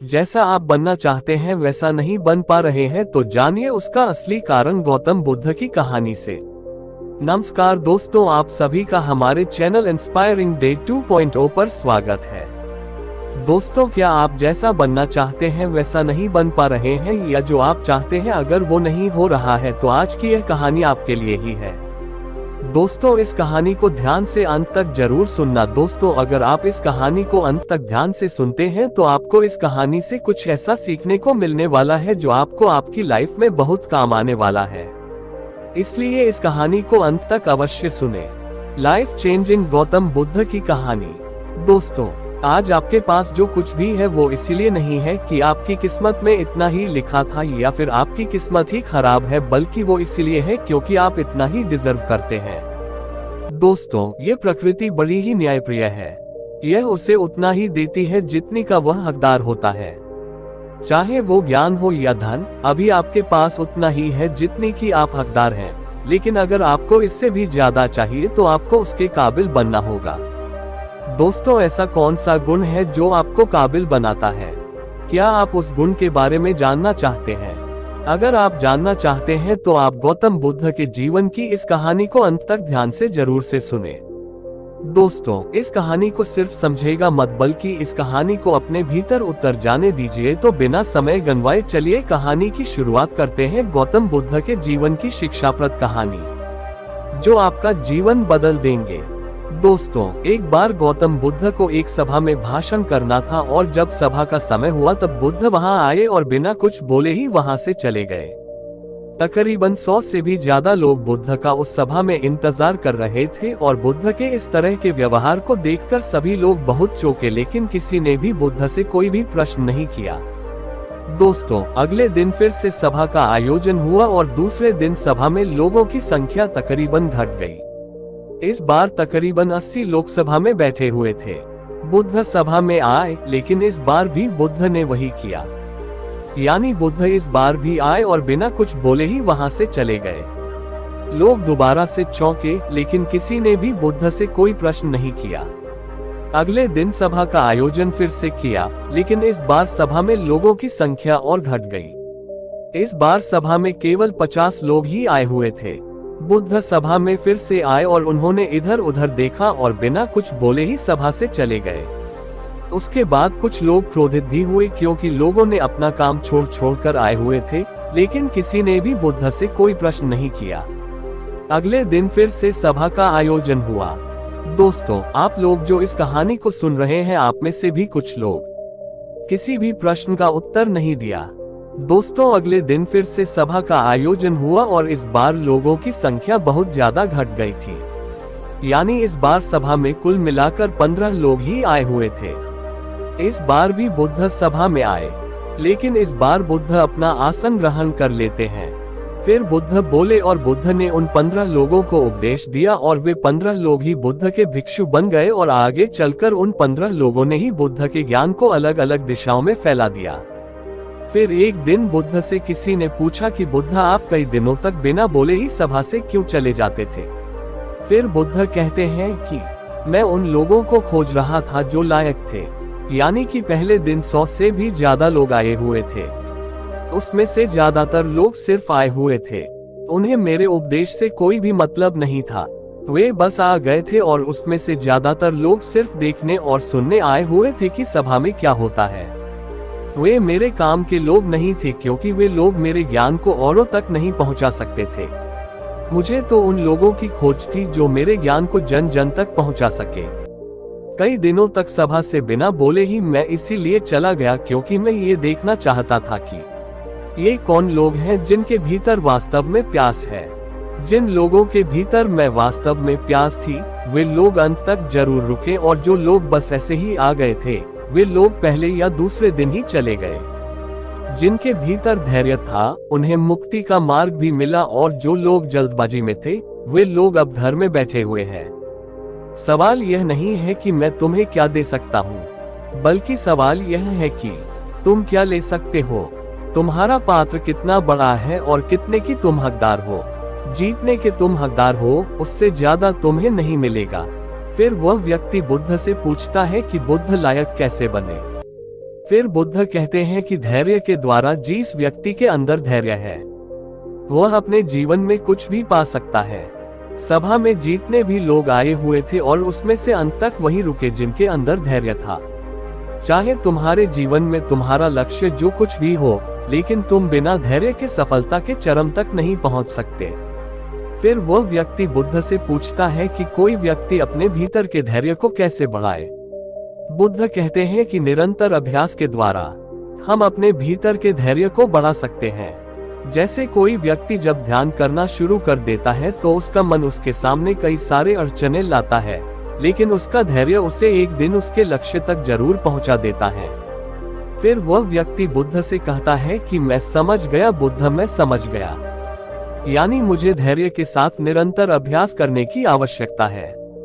जैसा आप बनना चाहते हैं वैसा नहीं बन पा रहे हैं तो जानिए उसका असली कारण गौतम बुद्ध की कहानी से। नमस्कार दोस्तों, आप सभी का हमारे चैनल इंस्पायरिंग डे 2.0 पर स्वागत है। दोस्तों, क्या आप जैसा बनना चाहते हैं वैसा नहीं बन पा रहे हैं, या जो आप चाहते हैं अगर वो नहीं हो रहा है तो आज की यह कहानी आपके लिए ही है। दोस्तों, इस कहानी को ध्यान से अंत तक जरूर सुनना। दोस्तों, अगर आप इस कहानी को अंत तक ध्यान से सुनते हैं तो आपको इस कहानी से कुछ ऐसा सीखने को मिलने वाला है जो आपको आपकी लाइफ में बहुत काम आने वाला है। इसलिए इस कहानी को अंत तक अवश्य सुने। लाइफ चेंजिंग गौतम बुद्ध की कहानी। दोस्तों, आज आपके पास जो कुछ भी है वो इसीलिए नहीं है कि आपकी किस्मत में इतना ही लिखा था या फिर आपकी किस्मत ही खराब है, बल्कि वो इसीलिए है क्योंकि आप इतना ही डिजर्व करते हैं। दोस्तों, ये प्रकृति बड़ी ही न्यायप्रिय है। यह उसे उतना ही देती है जितनी का वह हकदार होता है। चाहे वो ज्ञान हो या धन, अभी आपके पास उतना ही है जितनी की आप हकदार हैं। लेकिन अगर आपको इससे भी ज्यादा चाहिए तो आपको उसके काबिल बनना होगा। दोस्तों, ऐसा कौन सा गुण है जो आपको काबिल बनाता है? क्या आप उस गुण के बारे में जानना चाहते हैं? अगर आप जानना चाहते हैं तो आप गौतम बुद्ध के जीवन की इस कहानी को अंत तक ध्यान से जरूर से सुने। दोस्तों, इस कहानी को सिर्फ समझेगा मत, बल्कि इस कहानी को अपने भीतर उतर जाने दीजिए। तो बिना समय गंवाए चलिए कहानी की शुरुआत करते हैं। गौतम बुद्ध के जीवन की शिक्षाप्रद कहानी जो आपका जीवन बदल देंगे। दोस्तों, एक बार गौतम बुद्ध को एक सभा में भाषण करना था और जब सभा का समय हुआ तब बुद्ध वहां आए और बिना कुछ बोले ही वहां से चले गए। तकरीबन 100 से भी ज्यादा लोग बुद्ध का उस सभा में इंतजार कर रहे थे और बुद्ध के इस तरह के व्यवहार को देखकर सभी लोग बहुत चौंके, लेकिन किसी ने भी बुद्ध से कोई भी प्रश्न नहीं किया। दोस्तों, अगले दिन फिर से सभा का आयोजन हुआ और दूसरे दिन सभा में लोगों की संख्या तकरीबन घट गई। इस बार तकरीबन 80 लोग सभा में बैठे हुए थे। बुद्ध सभा में आए, लेकिन इस बार भी बुद्ध ने वही किया। यानी बुद्ध इस बार भी आए और बिना कुछ बोले ही वहां से चले गए। लोग दोबारा से चौंके, लेकिन किसी ने भी बुद्ध से कोई प्रश्न नहीं किया। अगले दिन सभा का आयोजन फिर से किया, लेकिन इस बार सभा में लोगों की संख्या और घट गई। इस बार सभा में केवल 50 लोग ही आए हुए थे। बुद्ध सभा में फिर से आए और उन्होंने इधर उधर देखा और बिना कुछ बोले ही सभा से चले गए। उसके बाद कुछ लोग क्रोधित भी हुए क्योंकि लोगों ने अपना काम छोड़कर आए हुए थे, लेकिन किसी ने भी बुद्ध से कोई प्रश्न नहीं किया। अगले दिन फिर से सभा का आयोजन हुआ। दोस्तों, आप लोग जो इस कहानी को सुन रहे हैं, आप में से भी कुछ लोग किसी भी प्रश्न का उत्तर नहीं दिया। दोस्तों, अगले दिन फिर से सभा का आयोजन हुआ और इस बार लोगों की संख्या बहुत ज्यादा घट गई थी। यानी इस बार सभा में कुल मिलाकर 15 लोग ही आए हुए थे। इस बार भी बुद्ध सभा में आए, लेकिन इस बार बुद्ध अपना आसन ग्रहण कर लेते हैं। फिर बुद्ध बोले और बुद्ध ने उन 15 लोगों को उपदेश दिया और वे 15 लोग ही बुद्ध के भिक्षु बन गए और आगे चलकर उन 15 लोगों ने ही बुद्ध के ज्ञान को अलग अलग दिशाओं में फैला दिया। फिर एक दिन बुद्ध से किसी ने पूछा कि बुद्ध, आप कई दिनों तक बिना बोले ही सभा से क्यों चले जाते थे? फिर बुद्ध कहते हैं कि मैं उन लोगों को खोज रहा था जो लायक थे। यानी कि पहले दिन 100 से भी ज्यादा लोग आए हुए थे। उसमें से ज्यादातर लोग सिर्फ आए हुए थे। उन्हें मेरे उपदेश से कोई भी मतलब नहीं था। वे बस आ गए थे और उसमें से ज्यादातर लोग सिर्फ देखने और सुनने आए हुए थे कि सभा में क्या होता है। वे मेरे काम के लोग नहीं थे क्योंकि वे लोग मेरे ज्ञान को औरों तक नहीं पहुंचा सकते थे। मुझे तो उन लोगों की खोज थी जो मेरे ज्ञान को जन जन तक पहुंचा सके। कई दिनों तक सभा से बिना बोले ही मैं इसीलिए चला गया क्योंकि मैं ये देखना चाहता था कि ये कौन लोग हैं जिनके भीतर वास्तव में प्यास है। जिन लोगों के भीतर मैं वास्तव में प्यास थी, वे लोग अंत तक जरूर रुके, और जो लोग बस ऐसे ही आ गए थे वे लोग पहले या दूसरे दिन ही चले गए। जिनके भीतर धैर्य था उन्हें मुक्ति का मार्ग भी मिला, और जो लोग जल्दबाजी में थे वे लोग अब घर में बैठे हुए हैं। सवाल यह नहीं है कि मैं तुम्हें क्या दे सकता हूँ, बल्कि सवाल यह है कि तुम क्या ले सकते हो। तुम्हारा पात्र कितना बड़ा है और कितने की तुम हकदार हो। जीतने के तुम हकदार हो, उससे ज्यादा तुम्हें नहीं मिलेगा। फिर वह व्यक्ति बुद्ध से पूछता है कि बुद्ध लायक कैसे बने। फिर बुद्ध कहते हैं कि धैर्य के द्वारा जिस व्यक्ति के अंदर धैर्य है वह अपने जीवन में कुछ भी पा सकता है। सभा में जितने भी लोग आए हुए थे और उसमें से अंत तक वही रुके जिनके अंदर धैर्य था। चाहे तुम्हारे जीवन में तुम्हारा लक्ष्य जो कुछ भी हो, लेकिन तुम बिना धैर्य के सफलता के चरम तक नहीं पहुंच सकते। फिर वह व्यक्ति बुद्ध से पूछता है कि कोई व्यक्ति अपने भीतर के धैर्य को कैसे बढ़ाए। बुद्ध कहते हैं कि निरंतर अभ्यास के द्वारा हम अपने भीतर के धैर्य को बढ़ा सकते हैं। जैसे कोई व्यक्ति जब ध्यान करना शुरू कर देता है तो उसका मन उसके सामने कई सारे अड़चने लाता है, लेकिन उसका धैर्य उसे एक दिन उसके लक्ष्य तक जरूर पहुंचा देता है। फिर वह व्यक्ति बुद्ध से कहता है कि मैं समझ गया बुद्ध, मैं समझ गया। यानी मुझे धैर्य के साथ निरंतर अभ्यास करने की आवश्यकता है।